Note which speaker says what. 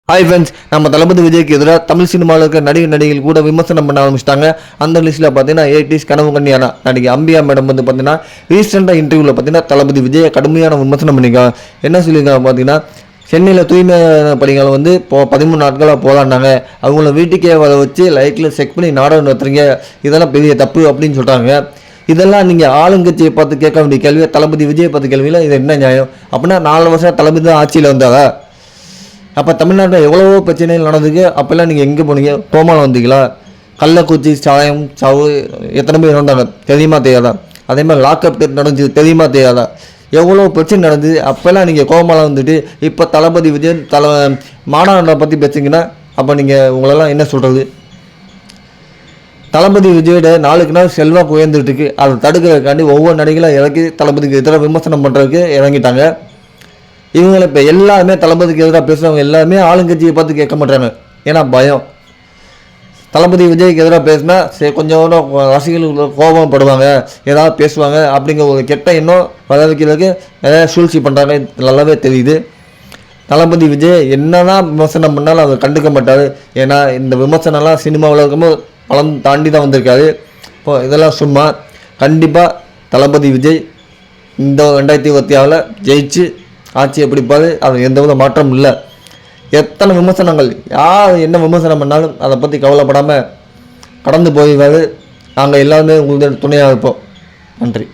Speaker 1: Hi friends, நம்ம தளபதி விஜய்க்கு எதிராக தமிழ் சினிமாவில் இருக்க நடிகர்கள் கூட விமர்சனம் பண்ண ஆரம்பிச்சிட்டாங்க. அந்த லிஸ்ட்டில் பார்த்தீங்கன்னா 80s கனவு கண்ணியான நடிகை அம்பியா மேடம் வந்து பார்த்தீங்கன்னா ரீசெண்டாக இன்டர்வியூவில் பார்த்தீங்கன்னா தளபதி விஜயை கடுமையான விமர்சனம் பண்ணியிருக்காங்க. என்ன சொல்லியிருக்காங்க பார்த்தீங்கன்னா, சென்னையில் தூய்மை பணிகளை வந்து 13 நாட்களாக போராடினாங்க. அவங்கள வீட்டுக்கே வர வச்சு லைட்டில் செக் பண்ணி நாடகம் நடத்துறீங்க, இதெல்லாம் பெரிய தப்பு அப்படின்னு சொல்கிறாங்க. இதெல்லாம் நீங்கள் ஆளுங்கட்சியை பார்த்து கேட்க வேண்டிய கேள்வியை தளபதி விஜயை பார்த்து கேள்வியில் இது என்ன நியாயம்? அப்படின்னா 4 வருஷம் தளபதி தான் ஆட்சியில் வந்தாரா? அப்போ தமிழ்நாட்டில் எவ்வளவோ பிரச்சனைகள் நடந்துக்கு. அப்போல்லாம் நீங்கள் எங்கே போனீங்க? கோமாவில் வந்தீங்களா? கள்ளக்குச்சி, சாயம், சாவு எத்தனை பேர் இறந்தாங்க தெரியுமா தெரியாதா? அதே மாதிரி லாக்அப் டெத் நடந்துச்சு தெரியுமா தெரியாதா? எவ்வளோ பிரச்சனை நடந்துச்சு. அப்போல்லாம் நீங்கள் கோமாவில் வந்துட்டு இப்போ தளபதி விஜய் மாநாட்டை பற்றி பேசுங்கன்னா அப்போ நீங்கள் உங்களெல்லாம் என்ன சொல்கிறது? தளபதி விஜயோட நாளுக்கு நாள் செல்வாக்கு உயர்ந்துட்டுருக்கு. அதை தடுக்கிறதுக்காண்டி ஒவ்வொரு நடிகளாக இறக்கி தளபதிக்கு எதிராக விமர்சனம் பண்ணுறதுக்கு இறங்கிட்டாங்க. இவங்களை இப்போ எல்லாருமே தளபதிக்கு எதிராக பேசுகிறவங்க எல்லாருமே ஆளுங்கட்சியை பார்த்து கேட்க மாட்டாங்க. ஏன்னா பயம். தளபதி விஜய்க்கு எதிராக பேசினா சரி கொஞ்சம் ரசிகர்கள் கோபப்படுவாங்க, ஏதாவது பேசுவாங்க அப்படிங்கிற ஒரு கெட்ட எண்ணம் வர வைக்கிறதுக்கு நிறைய சூழ்ச்சி பண்ணுறாங்க. நல்லாவே தெரியுது. தளபதி விஜய் என்ன தான் விமர்சனம் பண்ணாலும் அவர் கண்டுக்க மாட்டார். ஏன்னா இந்த விமர்சனம்லாம் சினிமாவில் இருக்கும்போது பலம் தாண்டி தான் வந்திருக்காரு. இப்போ இதெல்லாம் சும்மா. கண்டிப்பாக தளபதி விஜய் இந்த 2026 ஜெயிச்சு ஆட்சியை பிடிப்பாரு. அது எந்தவித மாற்றம் இல்லை. எத்தனை விமர்சனங்கள் யார் என்ன விமர்சனம் பண்ணாலும் அதை பற்றி கவலைப்படாமல் கடந்து போயிடுவார். நாங்கள் எல்லாருமே உங்களுக்கு துணையாக இருப்போம். நன்றி.